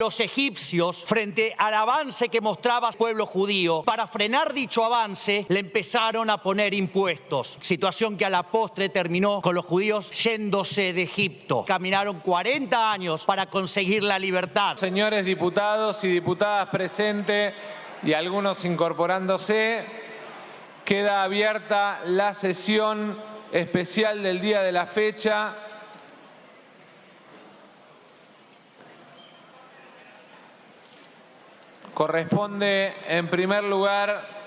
Los egipcios, frente al avance que mostraba el pueblo judío, para frenar dicho avance, le empezaron a poner impuestos. Situación que a la postre terminó con los judíos yéndose de Egipto. Caminaron 40 años para conseguir la libertad. Señores diputados y diputadas presentes y algunos incorporándose, queda abierta la sesión especial del día de la fecha. Corresponde, en primer lugar,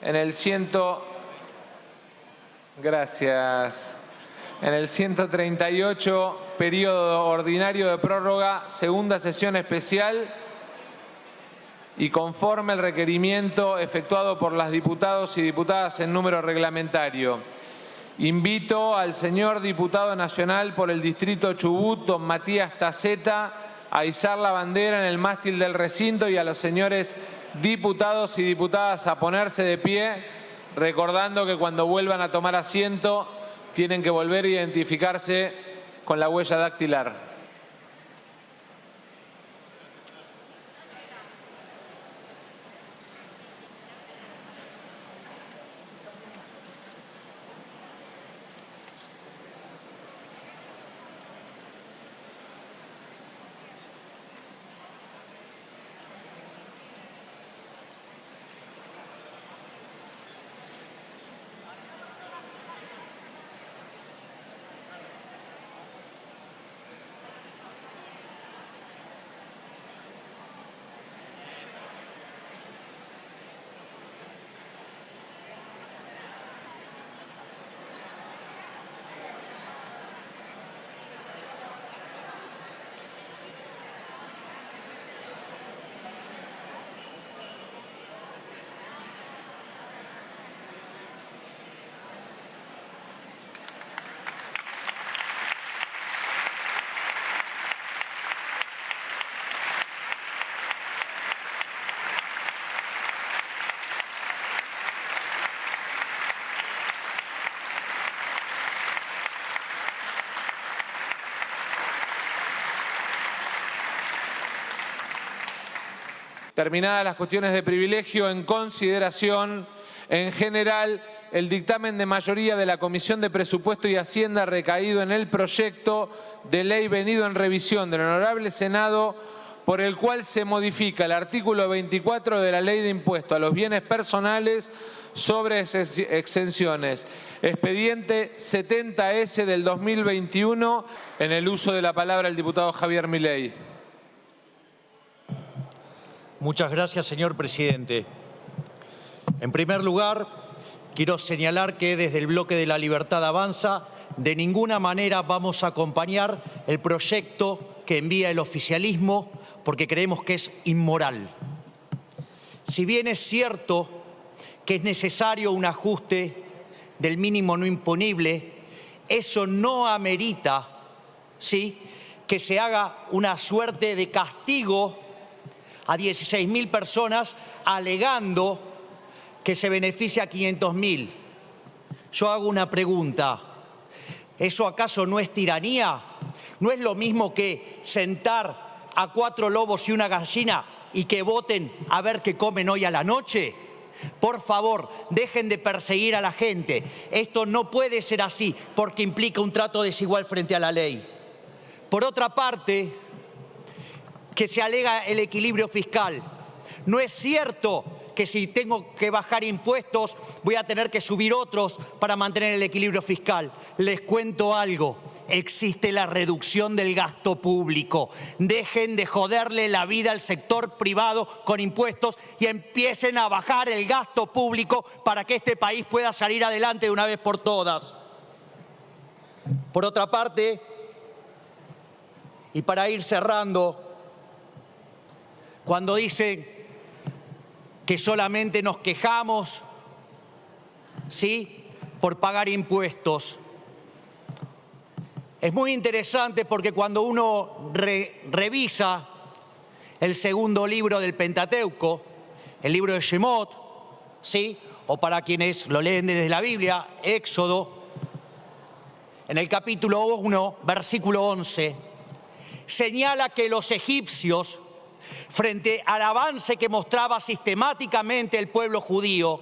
en el 138, periodo ordinario de prórroga, segunda sesión especial, y conforme el requerimiento efectuado por las diputados y diputadas en número reglamentario. Invito al señor diputado nacional por el distrito Chubut, don Matías Taceta, a izar la bandera en el mástil del recinto, y a los señores diputados y diputadas a ponerse de pie, recordando que cuando vuelvan a tomar asiento tienen que volver a identificarse con la huella dactilar. Terminadas las cuestiones de privilegio, en consideración en general el dictamen de mayoría de la Comisión de Presupuesto y Hacienda recaído en el proyecto de ley venido en revisión del Honorable Senado, por el cual se modifica el artículo 24 de la Ley de Impuesto a los Bienes Personales sobre exenciones. Expediente 70S del 2021. En el uso de la palabra el diputado Javier Milei. Muchas gracias, señor presidente. En primer lugar, quiero señalar que desde el bloque de La Libertad Avanza de ninguna manera vamos a acompañar el proyecto que envía el oficialismo porque creemos que es inmoral. Si bien es cierto que es necesario un ajuste del mínimo no imponible, eso no amerita, ¿sí?, que se haga una suerte de castigo a 16.000 personas alegando que se beneficia a 500.000. Yo hago una pregunta. ¿Eso acaso no es tiranía? ¿No es lo mismo que sentar a 4 lobos y una gallina y que voten a ver qué comen hoy a la noche? Por favor, dejen de perseguir a la gente. Esto no puede ser así porque implica un trato desigual frente a la ley. Por otra parte, que se alega el equilibrio fiscal. No es cierto que si tengo que bajar impuestos voy a tener que subir otros para mantener el equilibrio fiscal. Les cuento algo. Existe la reducción del gasto público. Dejen de joderle la vida al sector privado con impuestos y empiecen a bajar el gasto público para que este país pueda salir adelante de una vez por todas. Por otra parte, y para ir cerrando, cuando dicen que solamente nos quejamos, ¿sí?, por pagar impuestos. Es muy interesante porque cuando uno revisa el segundo libro del Pentateuco, el libro de Shemot, ¿sí?, o para quienes lo leen desde la Biblia, Éxodo, en el capítulo 1, versículo 11, señala que los egipcios frente al avance que mostraba sistemáticamente el pueblo judío,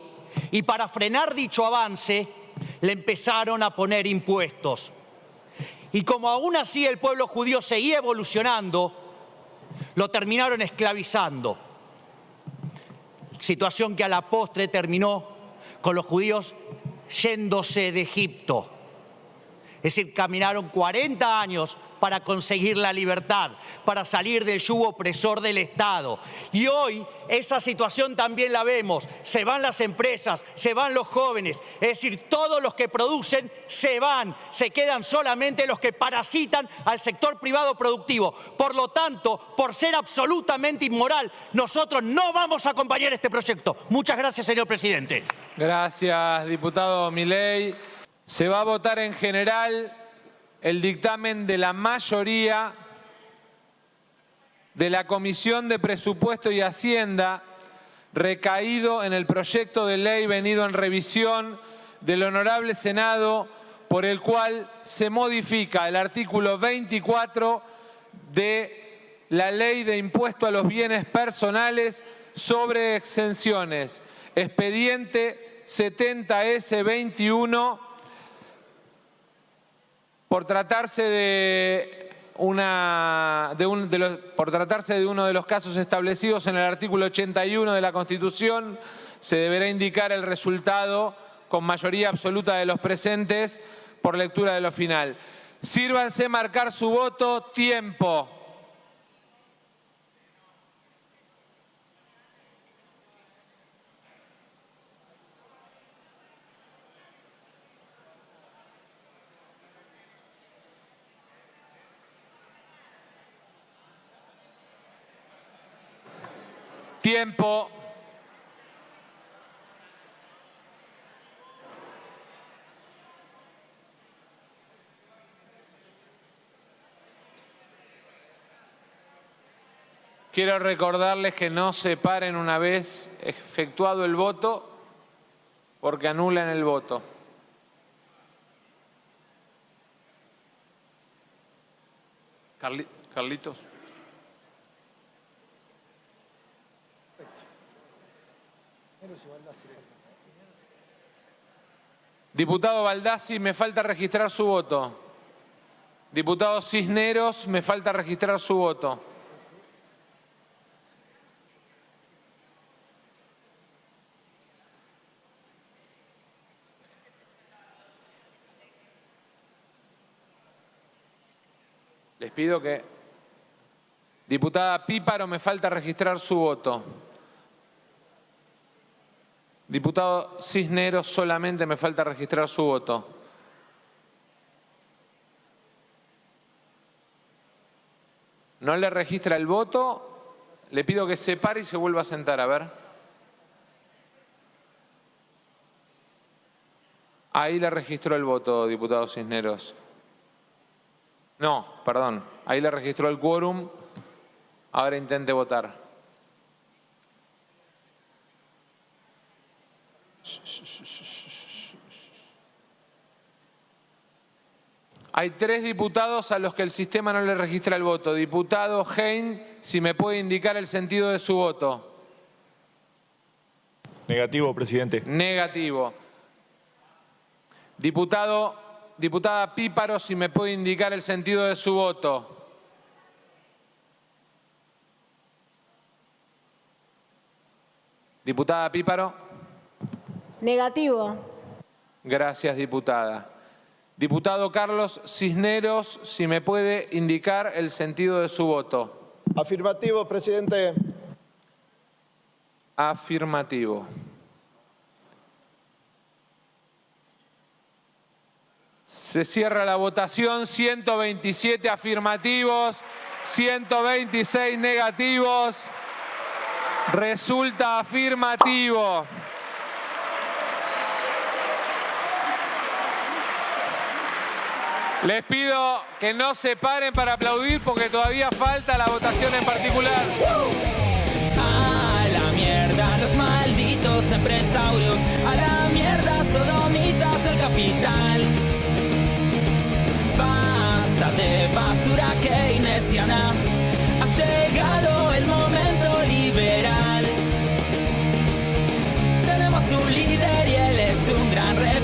y para frenar dicho avance le empezaron a poner impuestos. Y como aún así el pueblo judío seguía evolucionando, lo terminaron esclavizando. Situación que a la postre terminó con los judíos yéndose de Egipto. Es decir, caminaron 40 años para conseguir la libertad, para salir del yugo opresor del Estado. Y hoy esa situación también la vemos. Se van las empresas, se van los jóvenes. Es decir, todos los que producen se van. Se quedan solamente los que parasitan al sector privado productivo. Por lo tanto, por ser absolutamente inmoral, nosotros no vamos a acompañar este proyecto. Muchas gracias, señor presidente. Gracias, diputado Milei. Se va a votar en general el dictamen de la mayoría de la Comisión de Presupuesto y Hacienda, recaído en el proyecto de ley venido en revisión del Honorable Senado, por el cual se modifica el artículo 24 de la Ley de Impuesto a los Bienes Personales sobre Exenciones, expediente 70S21, por tratarse de uno de los casos establecidos en el artículo 81 de la Constitución, se deberá indicar el resultado con mayoría absoluta de los presentes por lectura de lo final. Sírvanse marcar su voto. Tiempo. Tiempo. Quiero recordarles que no se paren una vez efectuado el voto, porque anulan el voto. Carlitos. Diputado Baldassi, me falta registrar su voto. Diputado Cisneros, me falta registrar su voto. Les pido que... Diputada Píparo, me falta registrar su voto. Diputado Cisneros, solamente me falta registrar su voto. ¿No le registra el voto? Le pido que se pare y se vuelva a sentar, a ver. Ahí le registró el voto, diputado Cisneros. No, perdón. Ahí le registró el quórum. Ahora intente votar. Hay 3 diputados a los que el sistema no le registra el voto. Diputado Hein, si me puede indicar el sentido de su voto. Negativo, presidente. Negativo. Diputada Píparo, si me puede indicar el sentido de su voto. Diputada Píparo. Negativo. Gracias, diputada. Diputado Carlos Cisneros, si me puede indicar el sentido de su voto. Afirmativo, presidente. Afirmativo. Se cierra la votación. 127 afirmativos, 126 negativos. Resulta afirmativo. Les pido que no se paren para aplaudir porque todavía falta la votación en particular. A la mierda los malditos empresarios, a la mierda sodomitas del capital. Basta de basura keynesiana, ha llegado el momento